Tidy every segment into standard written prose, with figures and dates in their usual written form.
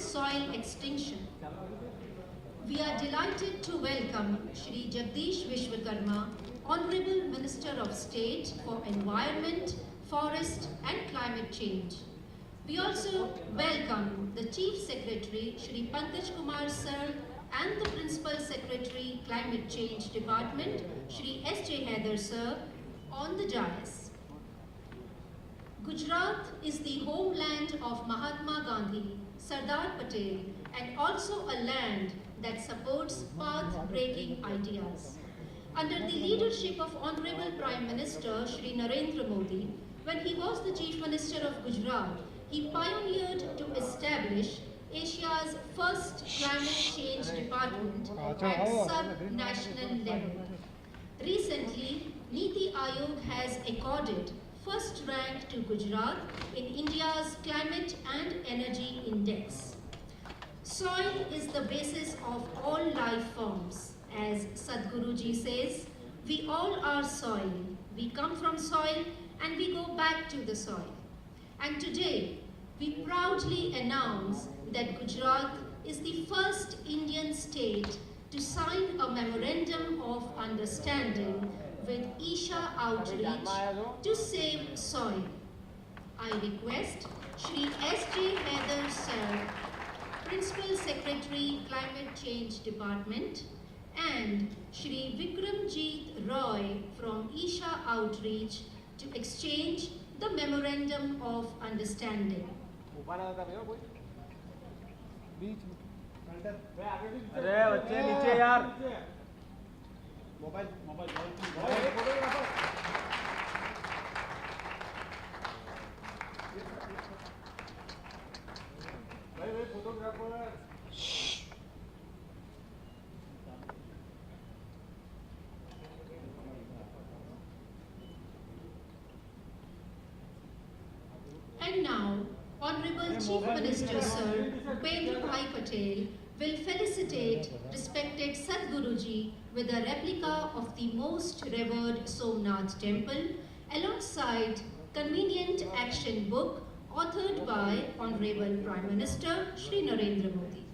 soil extinction. We are delighted to welcome Shri Jagdish Vishwakarma, Honorable Minister of State for Environment, Forest and Climate Change. We also welcome the Chief Secretary, Shri Pankaj Kumar Sir, and the Principal Secretary, Climate Change Department, Shri S.J. Haider Sir, on the dais. Gujarat is the homeland of Mahatma Gandhi, Sardar Patel, and also a land that supports path-breaking ideas. Under the leadership of Honorable Prime Minister Shri Narendra Modi, when he was the Chief Minister of Gujarat, he pioneered to establish Asia's first climate change department at sub-national level. Recently, Niti Aayog has accorded first rank to Gujarat in India's Climate and Energy Index. Soil is the basis of all life forms. As Sadhguru says, we all are soil. We come from soil and we go back to the soil. And today, we proudly announce that Gujarat is the first Indian state to sign a memorandum of understanding with ISHA Outreach to save soil. I request Shri S.J. Haider Sir, Principal Secretary, Climate Change Department, and Shri Vikramjeet Roy from ISHA Outreach to exchange the Memorandum of Understanding. अरे बच्चे नीचे यार mobile भाई photographer And now, Honorable Chief Minister Sir Bhupendra Bhai Patel will felicitate respected Sadhguruji with a replica of the most revered Somnath temple alongside convenient action book authored by Honorable Prime Minister Shri Narendra Modi.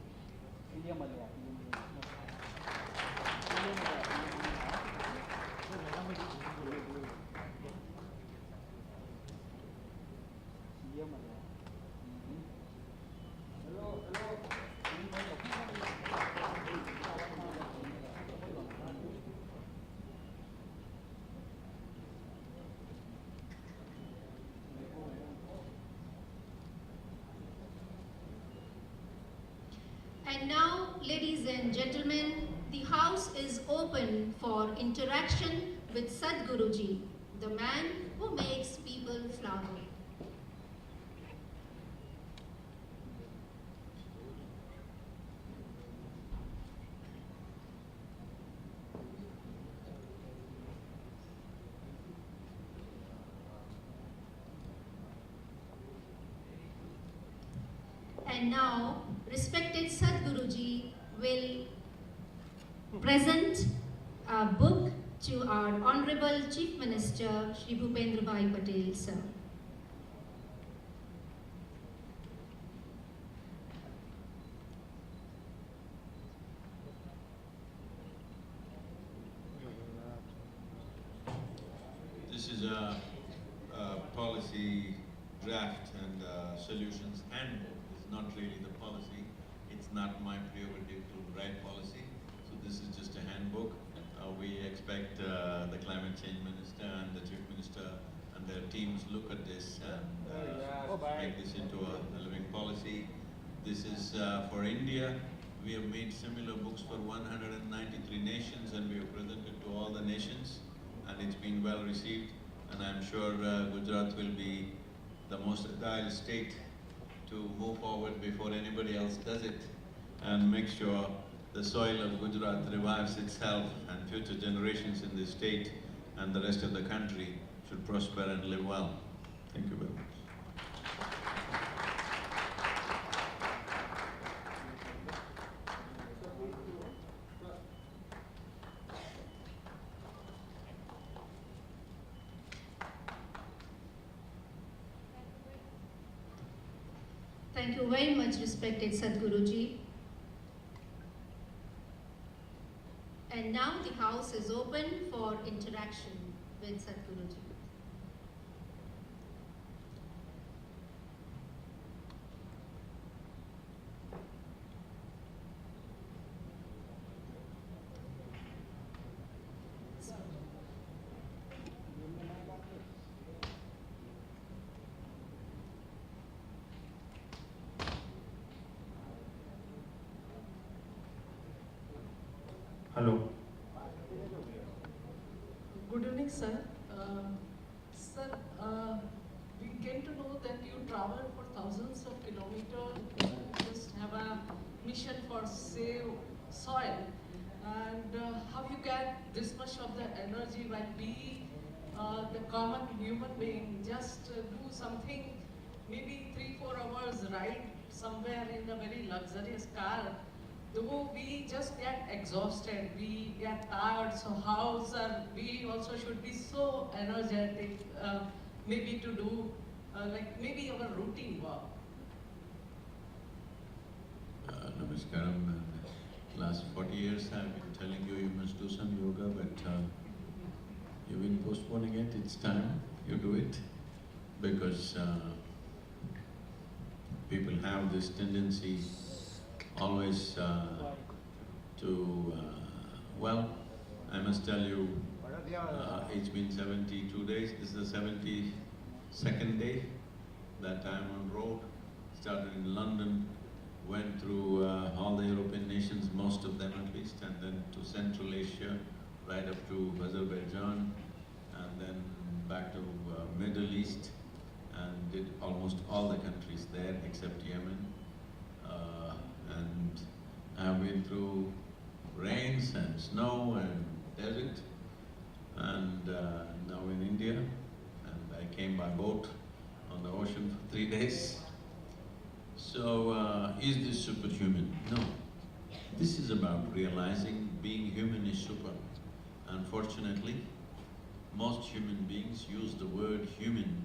And now, ladies and gentlemen, the house is open for interaction with Sadhguruji, the man who makes people flower. And now, respected Sadhguruji will present a book to our Honorable Chief Minister, Shri Bhupendra Bhai Patel, sir. This is a policy draft and solutions handbook. It's not really the policy. It's not my prerogative to write policy. So this is just a handbook. We expect the climate change minister and the chief minister and their teams look at this and make this into a living policy. This is for India. We have made similar books for 193 nations and we have presented to all the nations and it's been well received. And I'm sure Gujarat will be the most agile state to move forward before anybody else does it and make sure the soil of Gujarat revives itself and future generations in this state and the rest of the country should prosper and live well. Thank you very much. Thank you very much, respected Sadhguruji. And now the house is open for interaction with Sadhguruji. Hello. Good evening, sir. Sir, we came to know that you travel for thousands of kilometers, just have a mission for save soil. And how you get this much of the energy while we, the common human being, just do something, maybe 3-4 hours ride somewhere in a very luxurious car. Though we just get exhausted, we get tired, so how, sir, we also should be so energetic, maybe to do, like maybe our routine work. Namaskaram. Last 40 years I've been telling you must do some yoga, but you've been postponing it. It's time you do it, because people have this tendency always well, I must tell you, it's been 72 days, this is the 72nd day that I'm on road. Started in London, went through all the European nations, most of them at least, and then to Central Asia, right up to Azerbaijan, and then back to Middle East, and did almost all the countries there except Yemen. And I've been through rains and snow and desert, and now in India, and I came by boat on the ocean for 3 days. So, is this superhuman? No. This is about realizing being human is super. Unfortunately, most human beings use the word human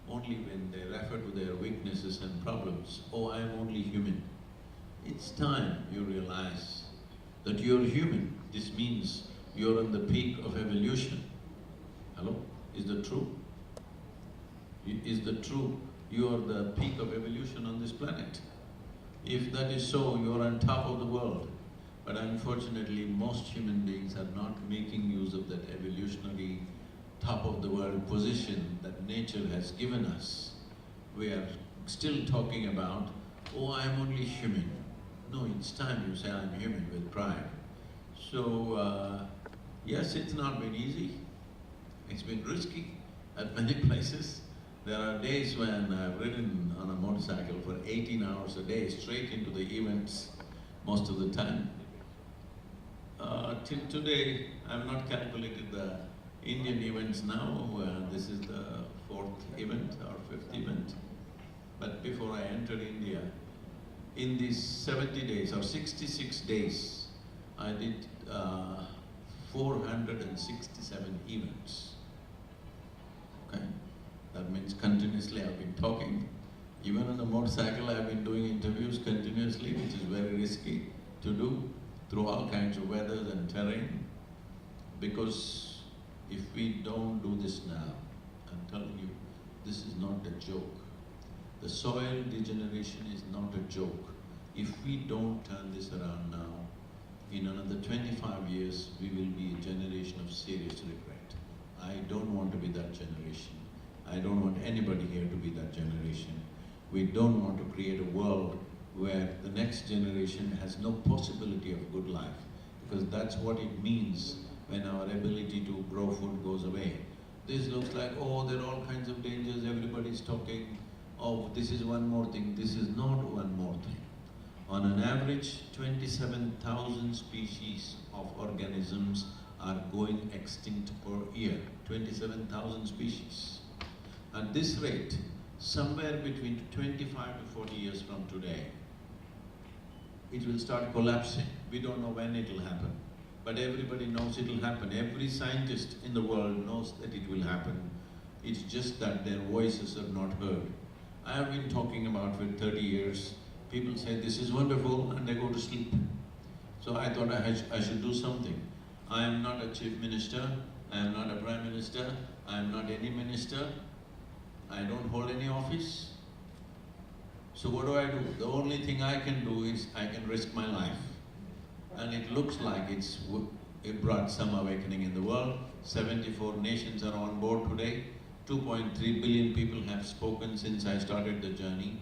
only when they refer to their weaknesses and problems. Oh, I'm only human. It's time you realize that you're human. This means you're on the peak of evolution. Hello? Is that true? Is that true? You are the peak of evolution on this planet. If that is so, you're on top of the world. But unfortunately, most human beings are not making use of that evolutionary top of the world position that nature has given us. We are still talking about, oh, I'm only human. No, it's time you say I'm human with pride. So, yes, it's not been easy. It's been risky at many places. There are days when I've ridden on a motorcycle for 18 hours a day, straight into the events most of the time. Till today, I've not calculated the Indian events now. This is the 4th event or 5th event. But before I entered India, in these 70 days or 66 days, I did 467 events. Okay? That means continuously I've been talking. Even on the motorcycle, I've been doing interviews continuously, which is very risky to do through all kinds of weathers and terrain. Because if we don't do this now, I'm telling you, this is not a joke. The soil degeneration is not a joke. If we don't turn this around now, in another 25 years, we will be a generation of serious regret. I don't want to be that generation. I don't want anybody here to be that generation. We don't want to create a world where the next generation has no possibility of good life, because that's what it means when our ability to grow food goes away. This looks like, oh, there are all kinds of dangers, everybody's talking, oh, this is one more thing. This is not one more thing. On an average, 27,000 species of organisms are going extinct per year. 27,000 species. At this rate, somewhere between 25 to 40 years from today, it will start collapsing. We don't know when it will happen, but everybody knows it will happen. Every scientist in the world knows that it will happen. It's just that their voices are not heard. I have been talking about for 30 years. People say this is wonderful and they go to sleep. So I thought I should do something. I am not a chief minister, I am not a prime minister, I am not any minister, I don't hold any office. So what do? The only thing I can do is I can risk my life. And it looks like it brought some awakening in the world. 74 nations are on board today. 2.3 billion people have spoken since I started the journey.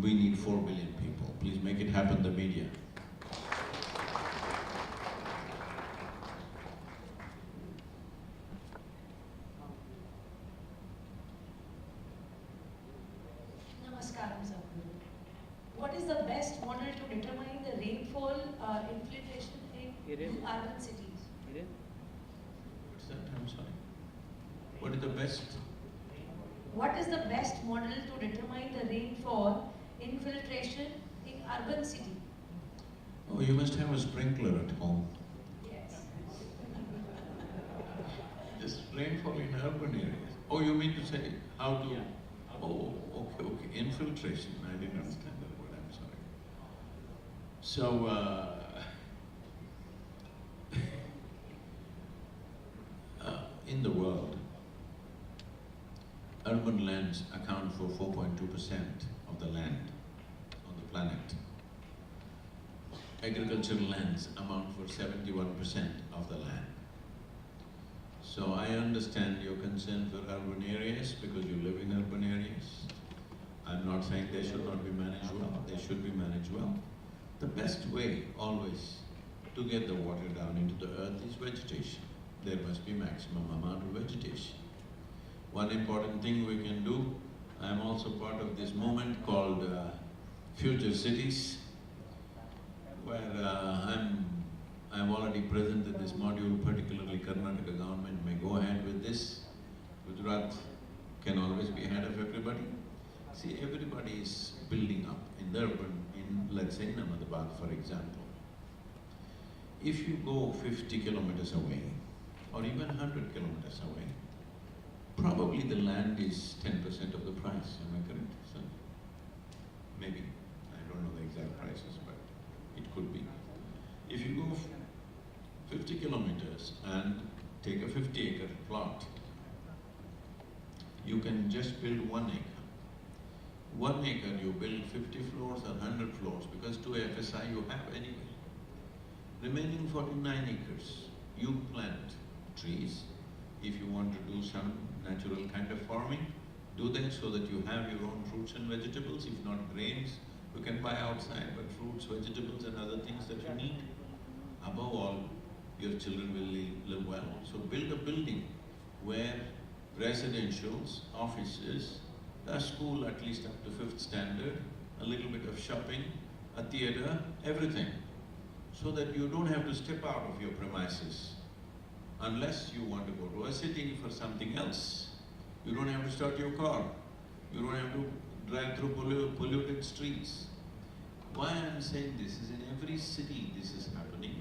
We need 4 billion people. Please make it happen, the media. Namaskaram, Sadhguru. What is the best model to determine the rainfall infiltration in urban cities? What's that? I'm sorry. What is the best? What is the best model to determine the rainfall infiltration in urban city? Oh, you must have a sprinkler at home. Yes. This rainfall in urban areas. Oh, you mean to say how to... Oh, okay. Infiltration. I didn't understand that word, I'm sorry. So, in the world, urban lands account for 4.2% of the land on the planet. Agricultural lands amount for 71% of the land. So I understand your concern for urban areas because you live in urban areas. I'm not saying they should not be managed well, they should be managed well. The best way always to get the water down into the earth is vegetation. There must be maximum amount of vegetation. One important thing we can do, I'm also part of this movement called Future Cities, where I'm already present in this module, particularly Karnataka government may go ahead with this. Gujarat can always be ahead of everybody. See, everybody is building up in the urban, let's say Ahmedabad for example. If you go 50 kilometers away, or even 100 kilometers away, probably the land is 10% of the price, am I correct, sir? Maybe, I don't know the exact prices, but it could be. If you go 50 kilometers and take a 50-acre plot, you can just build 1 acre. 1 acre you build 50 floors or 100 floors because 2 FSI you have anyway. Remaining 49 acres, you plant trees. If you want to do some natural kind of farming, do that so that you have your own fruits and vegetables. If not grains, you can buy outside, but fruits, vegetables and other things that you need. Above all, your children will live well. So build a building where residentials, offices, a school at least up to 5th standard, a little bit of shopping, a theatre, everything. So that you don't have to step out of your premises unless you want to go to a city for something else. You don't have to start your car. You don't have to drive through polluted streets. Why I'm saying this is in every city this is happening.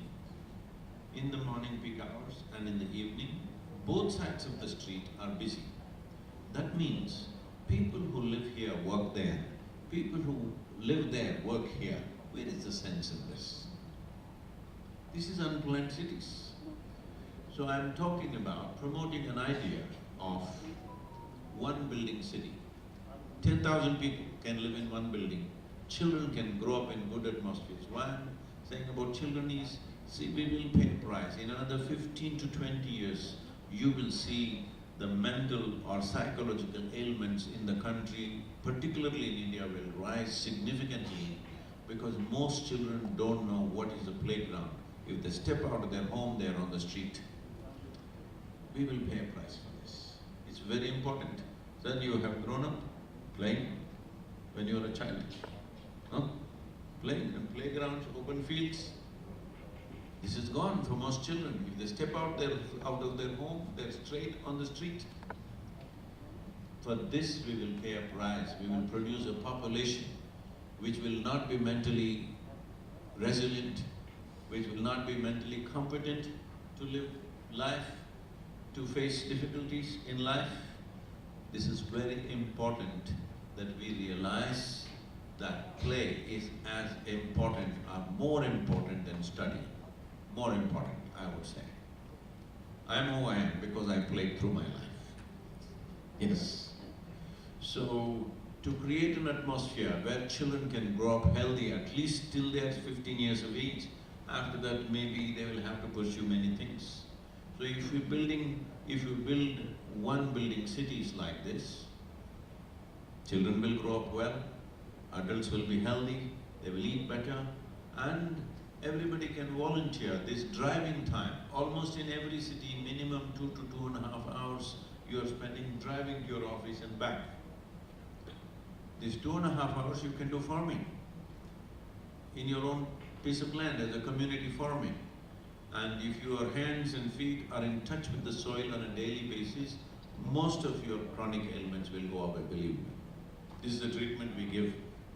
In the morning peak hours and in the evening, both sides of the street are busy. That means people who live here work there. People who live there work here. Where is the sense in this? This is unplanned cities. So I'm talking about promoting an idea of one building city. 10,000 people can live in one building. Children can grow up in good atmospheres. Why I'm saying about children is, see, we will pay a price. In another 15 to 20 years, you will see the mental or psychological ailments in the country, particularly in India, will rise significantly because most children don't know what is a playground. If they step out of their home, they are on the street. We will pay a price for this. It's very important. Then you have grown up playing when you were a child. No? Playing in playgrounds, open fields. This is gone for most children. If they step out of their home, they're straight on the street. For this we will pay a price. We will produce a population which will not be mentally resilient, which will not be mentally competent to live life, to face difficulties in life. This is very important that we realize that play is as important or more important than study. More important, I would say. I am who I am because I played through my life. Yes. So, to create an atmosphere where children can grow up healthy, at least till they are 15 years of age. After that, maybe they will have to pursue many things. So if you build one building cities like this, children will grow up well, adults will be healthy, they will eat better, and everybody can volunteer. This driving time, almost in every city, minimum 2 to 2.5 hours you are spending driving to your office and back. These 2.5 hours you can do farming in your own piece of land as a community farming. And if your hands and feet are in touch with the soil on a daily basis, most of your chronic ailments will go away, believe me. This is the treatment we give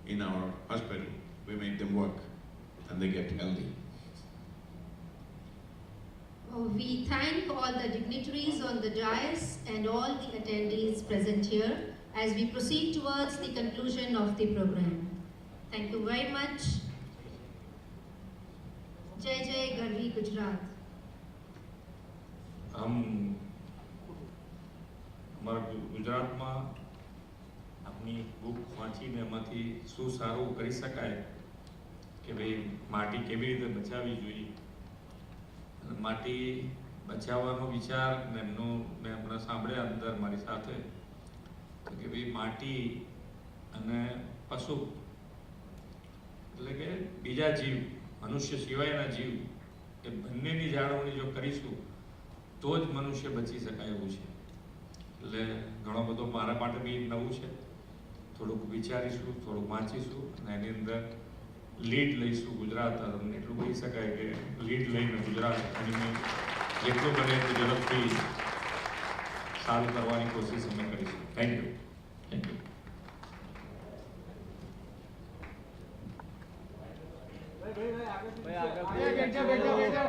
in our hospital. We make them work and they get healthy. We thank all the dignitaries on the dais and all the attendees present here as we proceed towards the conclusion of the program. Thank you very much. Jai Jai Garvi Gujarat. Gujarat में अपनी book वाँची ने एमांथी शुं सारूं करी शकाय के भाई माटी केवी रीते बचावी जोईए अने माटी बचाववानो विचार ने एमनो मैं हमणां सांभळ्या अंदर मारी साथे तो के भाई माटी अने पशु एटले के बीजा जीव मनुष्य सिवायना जीव ए बंनेनी जाळवणी जो करीशुं तो ज मनुष्य बची शकाय एवुं छे એટલે ઘણો બધો મારા માટે બી નવું છે થોડુંક વિચારીશું થોડુંક વાંચીશું અને એની અંદર લીડ લઈશું ગુજરાત એટલું કહી શકાય કે લીડ લઈને ગુજરાત અને જેટલું બને એટલું ઝડપથી સારું કરવાની કોશિશ અમે કરીશું. Thank you. Thank you. ભાઈ આગળ બેઠા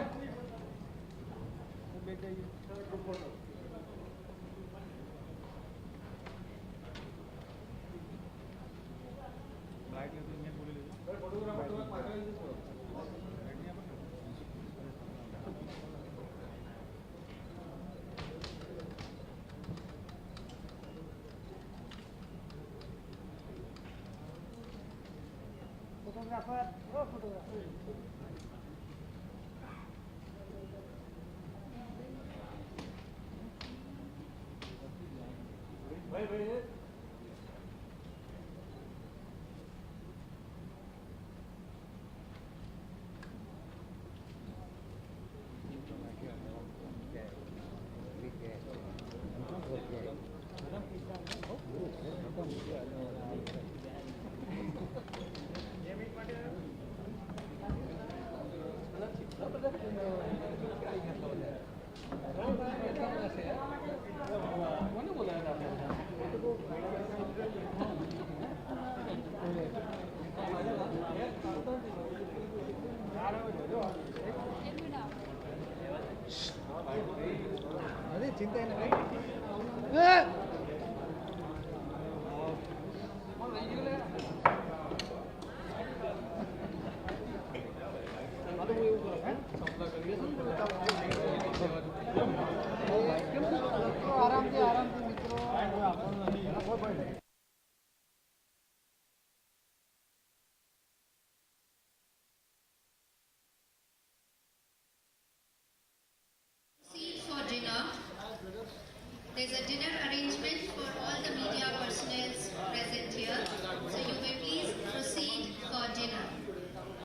There's a dinner arrangement for all the media personnel present.